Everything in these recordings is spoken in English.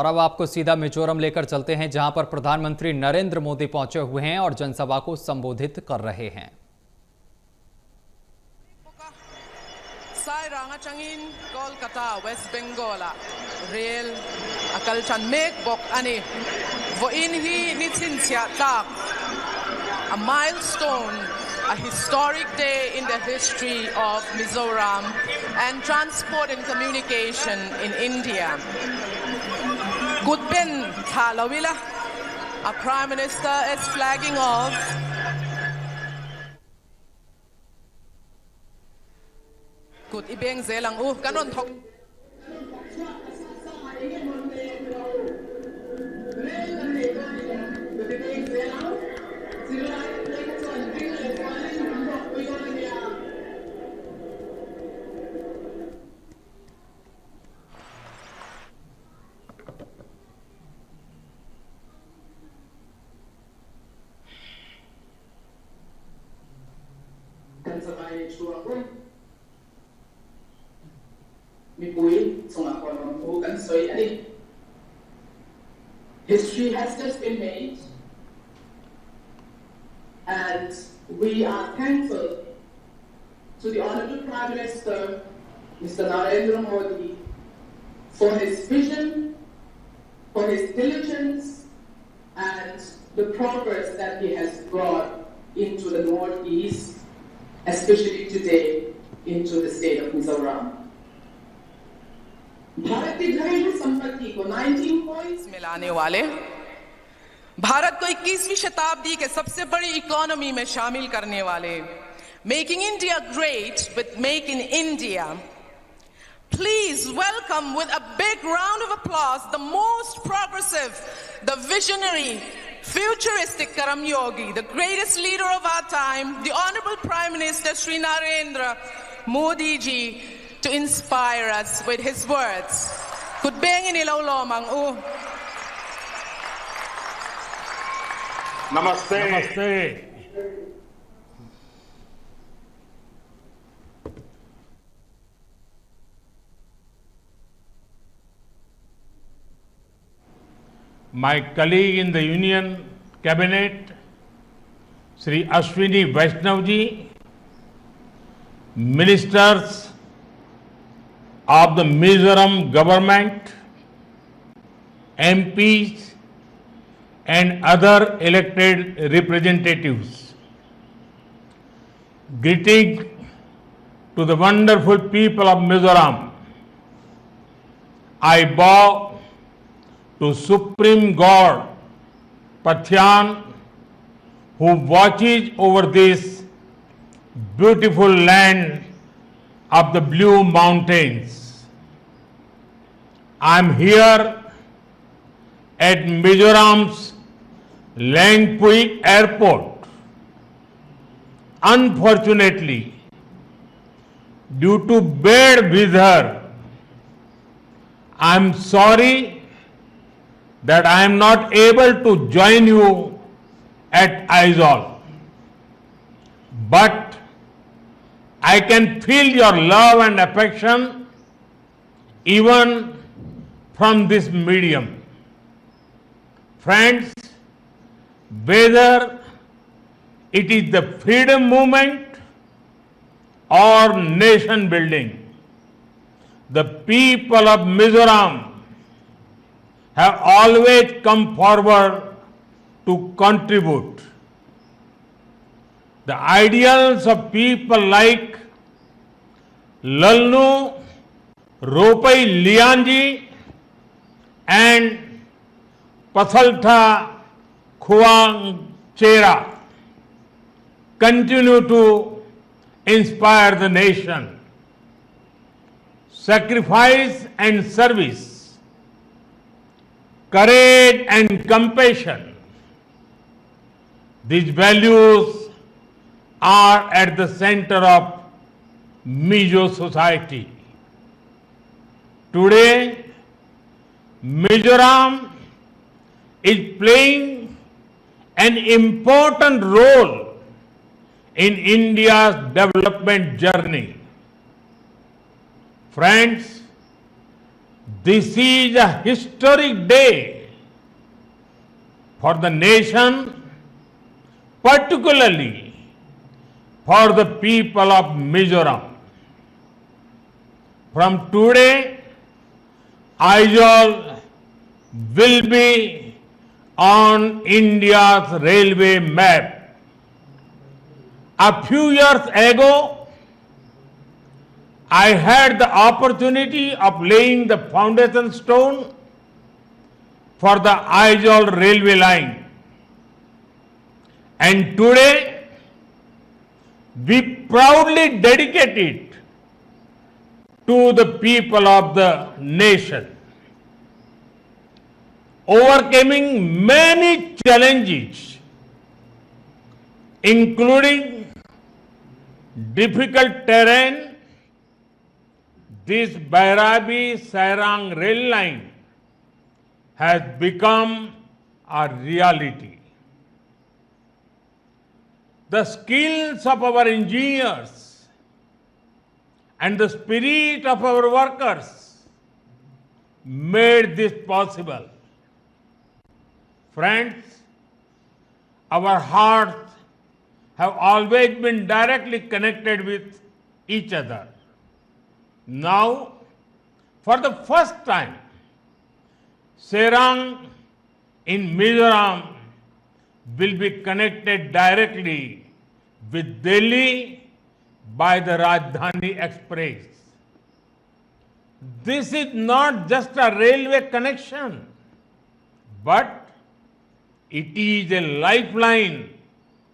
और अब आपको सीधा मिजोरम लेकर चलते हैं, जहां पर प्रधानमंत्री नरेंद्र मोदी पहुंचे हुए हैं और जनसभा को संबोधित कर रहे हैं। Changin Kolkata West Bengal rail akal chan mek bok ani vo in hi nitin sia tak a milestone, a historic day in the history of Mizoram and transport and communication in India. Gudben Thalawila, our Prime Minister is flagging off Good ibeng zelang kanon thok History has just been made, and we are thankful to the Honourable Prime Minister, Mr. Narendra Modi, for his vision, for his diligence, and the progress that he has brought into the Northeast, especially today into the state of Mizoram. Bharat की घरेलू संपत्ति को 19 points मिलाने वाले, भारत को 21वीं शताब्दी के सबसे बड़ी इकोनॉमी में शामिल करने वाले, making India great with make in India. Please welcome with a big round of applause the most progressive, the visionary, futuristic Karam Yogi, the greatest leader of our time, the Honorable Prime Minister Shri Narendra Modi ji, to inspire us with his words. Kutbengin ilaw lomang Namaste. Namaste. My colleague in the Union Cabinet, Sri Ashwini Vaishnavji, ministers of the Mizoram government, MPs and other elected representatives. Greeting to the wonderful people of Mizoram. I bow to Supreme God Pathyan, who watches over this beautiful land of the Blue Mountains. I am here at Mizoram's Langpui Airport. Unfortunately, due to bad weather, I am sorry that I am not able to join you at Aizawl. But I can feel your love and affection even from this medium. Friends, whether it is the freedom movement or nation building, the people of Mizoram have always come forward to contribute. The ideals of people like Lalnu Ropai Lianji and Pathaltha Khuangchera continue to inspire the nation. Sacrifice and service, courage and compassion, these values are at the center of Mizo society. Today, Mizoram is playing an important role in India's development journey. Friends, This is a historic day for the nation, particularly for the people of Mizoram. From today, Aizawl will be on India's railway map. A few years ago, I had the opportunity of laying the foundation stone for the Aizawl railway line. And today, we proudly dedicate it to the people of the nation. Overcoming many challenges, including difficult terrain, this Bairabi-Sairang rail line has become a reality. The skills of our engineers and the spirit of our workers made this possible. Friends, our hearts have always been directly connected with each other. Now, for the first time, Sairang in Mizoram will be connected directly with Delhi by the Rajdhani Express. This is not just a railway connection, but it is a lifeline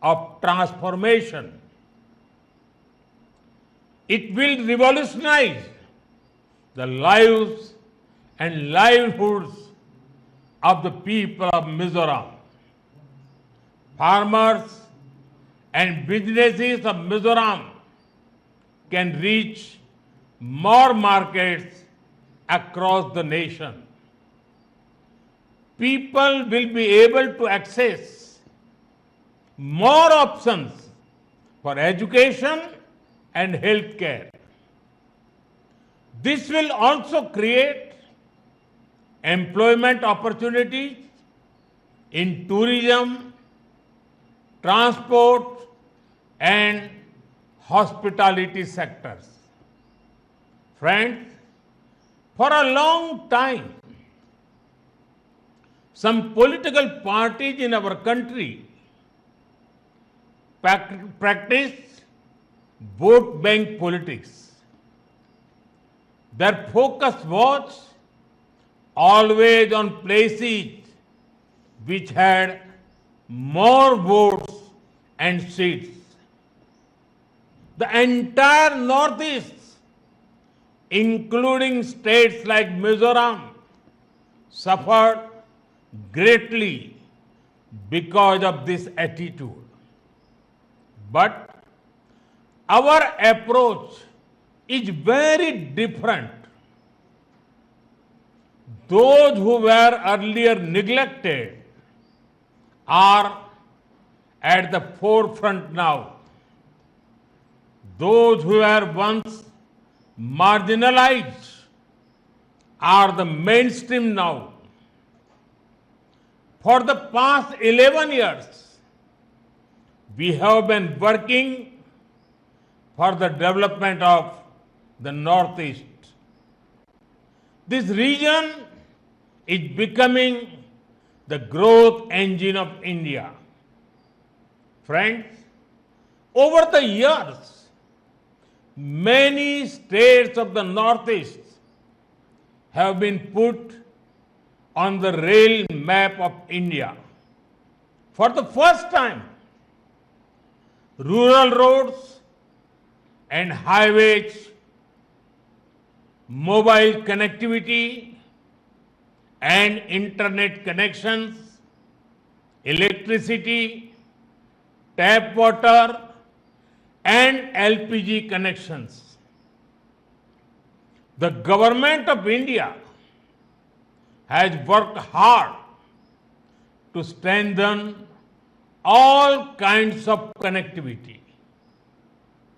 of transformation. It will revolutionize the lives and livelihoods of the people of Mizoram. Farmers and businesses of Mizoram can reach more markets across the nation. People will be able to access more options for education and healthcare. This will also create employment opportunities in tourism, transport, and hospitality sectors. Friends, for a long time, some political parties in our country practice vote bank politics. Their focus was always on places which had more votes and seats. The entire Northeast, including states like Mizoram, suffered greatly because of this attitude. But our approach is very different. Those who were earlier neglected are at the forefront now. Those who were once marginalized are the mainstream now. For the past 11 years, we have been working for the development of the Northeast. This region is becoming the growth engine of India. Friends, over the years, many states of the Northeast have been put on the rail map of India. For the first time, rural roads and highways, mobile connectivity and internet connections, electricity, tap water and LPG connections. The government of India has worked hard to strengthen all kinds of connectivity.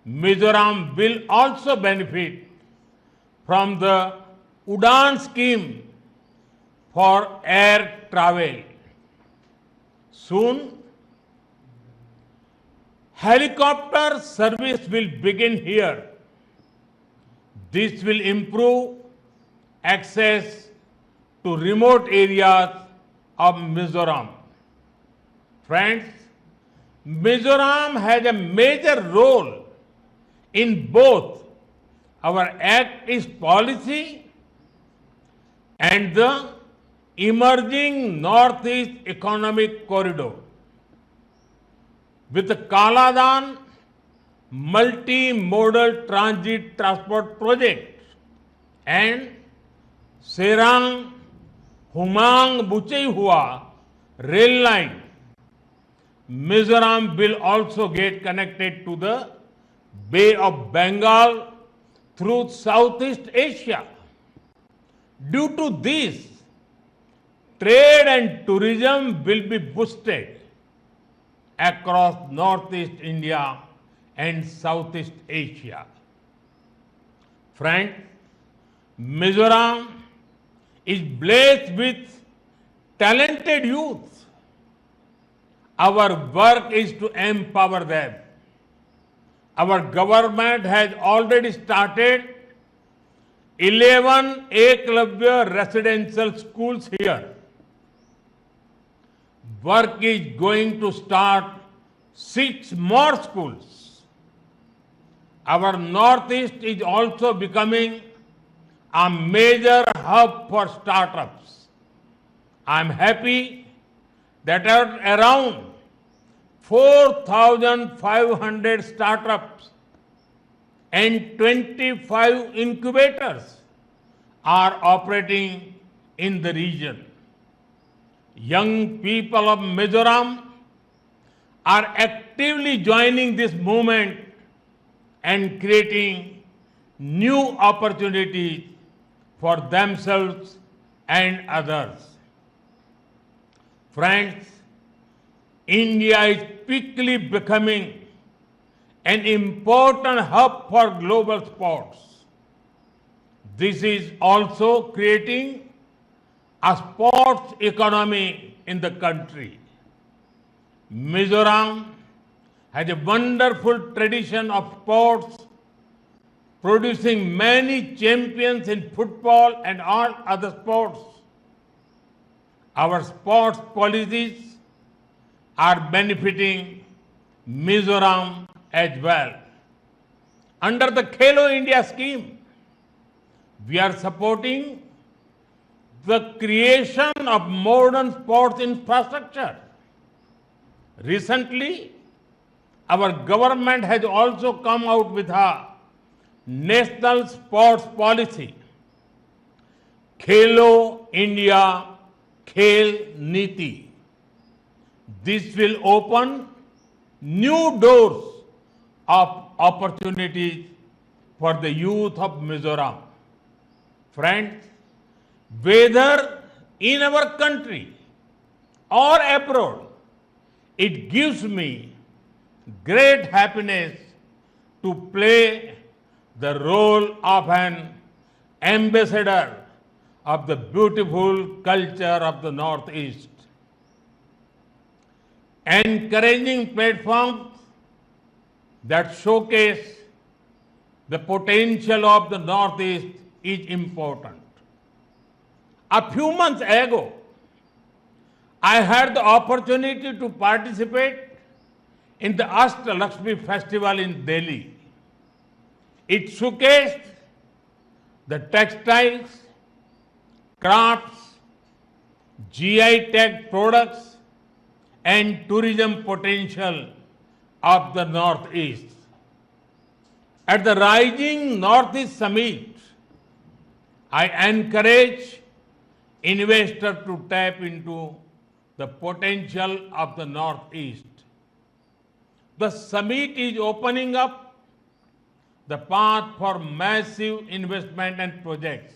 Mizoram will also benefit from the Udan scheme for air travel. Soon, helicopter service will begin here. This will improve access to remote areas of Mizoram. Friends, Mizoram has a major role in both our Act East policy and the emerging Northeast Economic Corridor. With the Kaladan multimodal transit transport project and Serang Humang Buchehua rail line, Mizoram will also get connected to the Bay of Bengal through Southeast Asia. Due to this, trade and tourism will be boosted across Northeast India and Southeast Asia. Friends, Mizoram is blessed with talented youth. Our work is to empower them. Our government has already started 11 Eklavya residential schools here. Work is going to start 6 more schools. Our Northeast is also becoming a major hub for startups. I am happy that around 4,500 startups and 25 incubators are operating in the region. Young people of Mizoram are actively joining this movement and creating new opportunities for themselves and others. Friends, India is quickly becoming an important hub for global sports. This is also creating a sports economy in the country. Mizoram has a wonderful tradition of sports, producing many champions in football and all other sports. Our sports policies are benefiting Mizoram as well. Under the Khelo India scheme, we are supporting the creation of modern sports infrastructure. Recently, our government has also come out with a national sports policy, Khelo India Khel Niti. This will open new doors of opportunities for the youth of Mizoram. Friends, whether in our country or abroad, it gives me great happiness to play the role of an ambassador of the beautiful culture of the Northeast. Encouraging platforms that showcase the potential of the Northeast is important. A few months ago, I had the opportunity to participate in the Ashtalakshmi festival in Delhi. It showcased the textiles, crafts, GI tag products, and tourism potential of the Northeast. At the Rising Northeast Summit, I encourage investors to tap into the potential of the Northeast. The summit is opening up the path for massive investment and projects.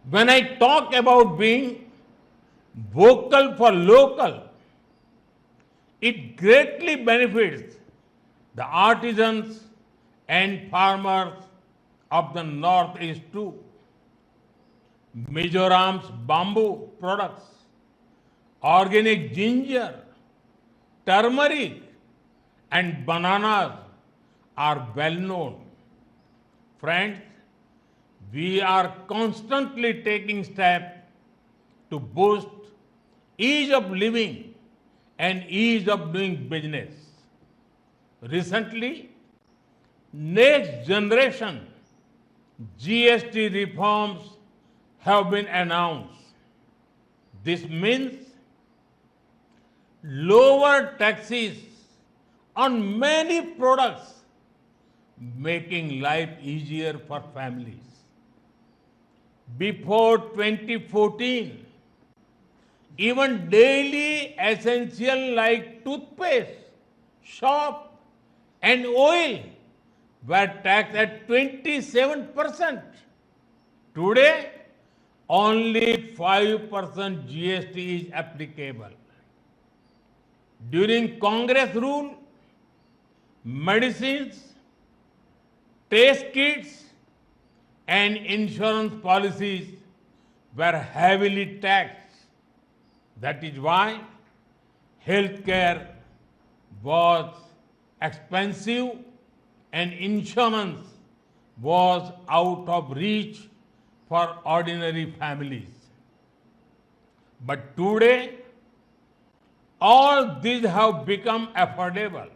When I talk about being vocal for local, it greatly benefits the artisans and farmers of the Northeast too. Mizoram's bamboo products, organic ginger, turmeric, and bananas are well known. Friends, we are constantly taking steps to boost ease of living and ease of doing business. Recently, next generation GST reforms have been announced. This means lower taxes on many products, making life easier for families. Before 2014, even daily essential like toothpaste, soap, and oil were taxed at 27%. Today, only 5% GST is applicable. During Congress rule, medicines, test kits, and insurance policies were heavily taxed. That is why healthcare was expensive and insurance was out of reach for ordinary families. But today, all these have become affordable.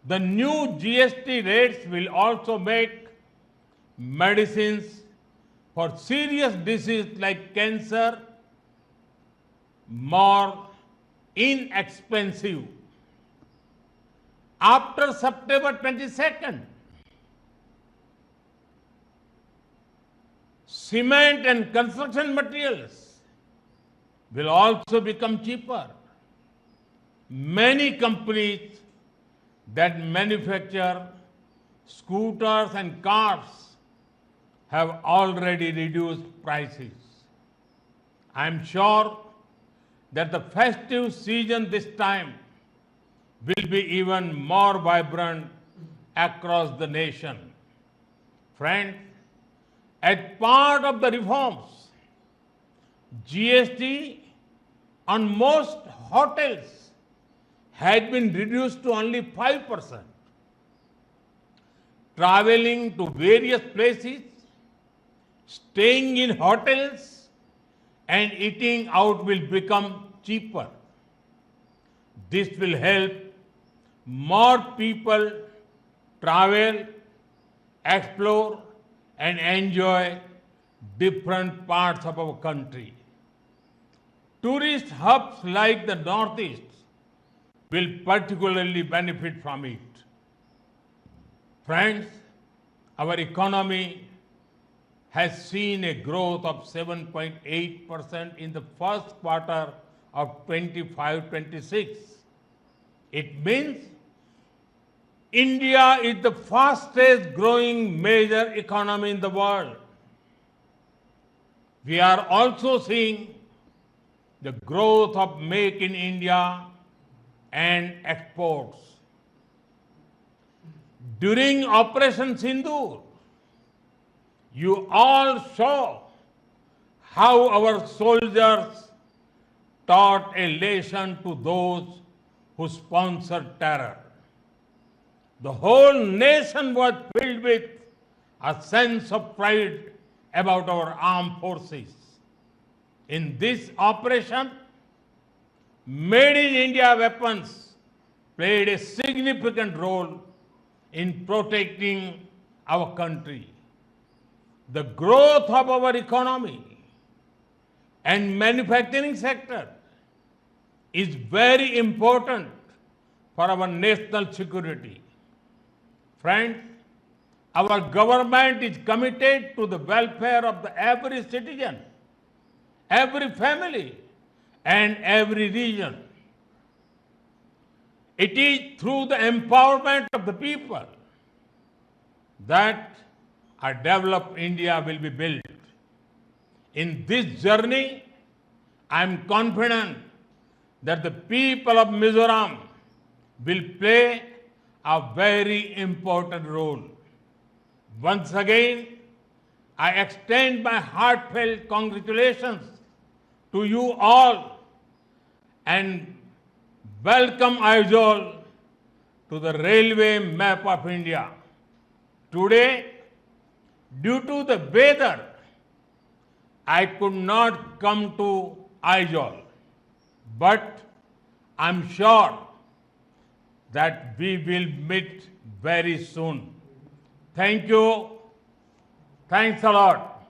The new GST rates will also make medicines for serious diseases like cancer more inexpensive. After September 22nd, cement and construction materials will also become cheaper. Many companies that manufacture scooters and cars have already reduced prices. I am sure that the festive season this time will be even more vibrant across the nation. Friends, as part of the reforms, GST on most hotels had been reduced to only 5%. Traveling to various places, staying in hotels, and eating out will become cheaper. This will help more people travel, explore, and enjoy different parts of our country. Tourist hubs like the Northeast will particularly benefit from it. Friends, our economy has seen a growth of 7.8% in the first quarter of 25-26. It means India is the fastest growing major economy in the world. We are also seeing the growth of Make in India and exports. During Operation Sindoor, you all saw how our soldiers taught a lesson to those who sponsored terror. The whole nation was filled with a sense of pride about our armed forces. In this operation, Made in India weapons played a significant role in protecting our country. The growth of our economy and manufacturing sector is very important for our national security. Friends, our government is committed to the welfare of every citizen, every family, and every region. It is through the empowerment of the people that a developed India will be built. In this journey, I am confident that the people of Mizoram will play a very important role. Once again, I extend my heartfelt congratulations to you all and welcome Aizawl to the railway map of India. Today, due to the weather, I could not come to Aizawl, but I'm sure that we will meet very soon. Thank you. Thanks a lot.